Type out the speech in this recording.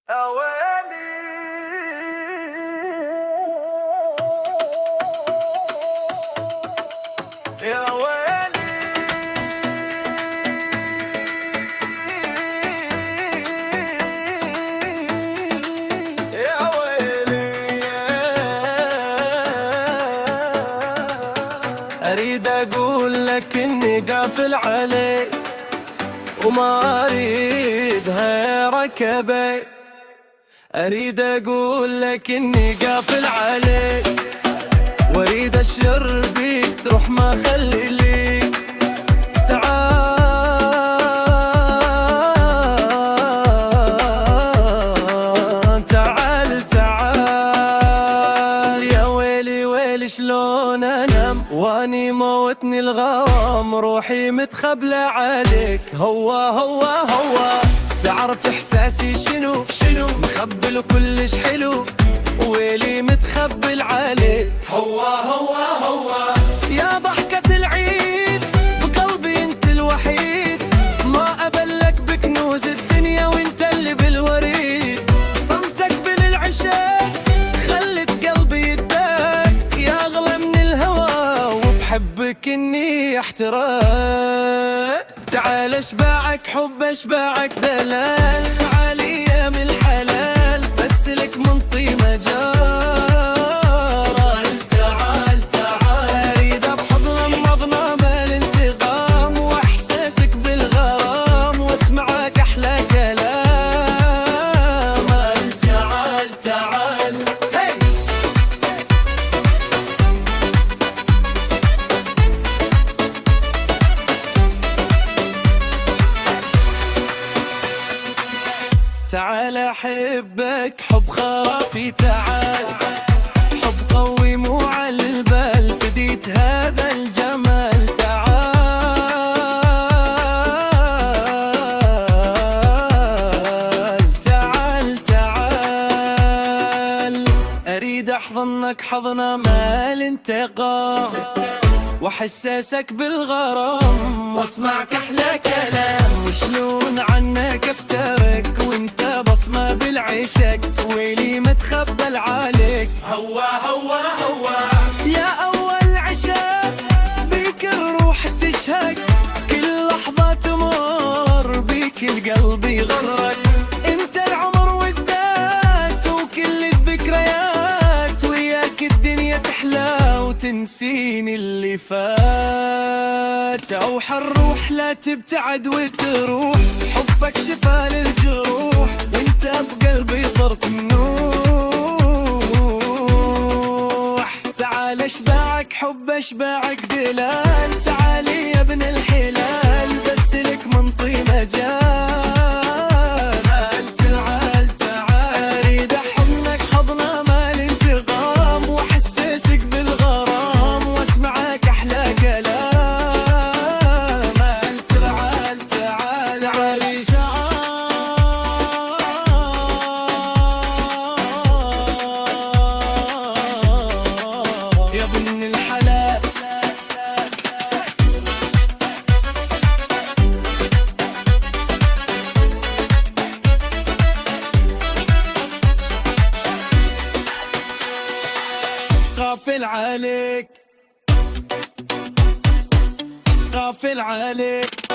يا ويلي يا ويلي يا ويلي أريد أقول لك إني قافل عليك وما أريد غيرك أبي. أريد أقول لك إني قافل عليك وأريد أشر بيك تروح ما خلي ليك. تعال تعال تعال يا ويلي ويلي شلون أنام واني موتني الغرام روحي متخبلة عليك. هو تعرف إحساسي شنو مخبل وكلش حلو ويلي متخبل عليك. هو يا ضحكة العيد بقلبي انت الوحيد ما أبلك بكنوز الدنيا وانت اللي بالوريد. صمتك بالعشاء خلت قلبي يداك يا أغلى من الهوى وبحبك اني احتراك. تعال اشبعك حب اشبعك دلال تعالي يا من الحلال بس لك من طيمة جار. تعال اريد بحضن مضنا بالانتقام واحساسك بالغرام واسمعك احلى كلام. تعال هي تعال احبك حب خرافي. تعال حب قوي مو على البال فديت هذا الجمال. تعال اريد احضنك حضن ما الانتقام واحساسك بالغرام واسمعك احلى كلام. وشلون عنك افترك وانت بصمة بالعشق ويلي متخبل عليك. هو يا اول عشاق بيك الروح تشهق كل لحظة تمر بيك القلب يغرك. انت العمر والذات وكل الذكريات وياك الدنيا تحلى وتنسيني اللي فات. اوح الروح لا تبتعد وتروح حبك شفا للجروح وانت بقلبي صرت منوح. تعال اشبعك حب اشبعك دلال تعالي يا ابن الحلال بس لك من طيمة جال. تعال اريد احضنك حضنة ما الانتقام واحسسك بالغرام واسمعك احلى كلام. تعالي يا ابن الحلال. غافل عليك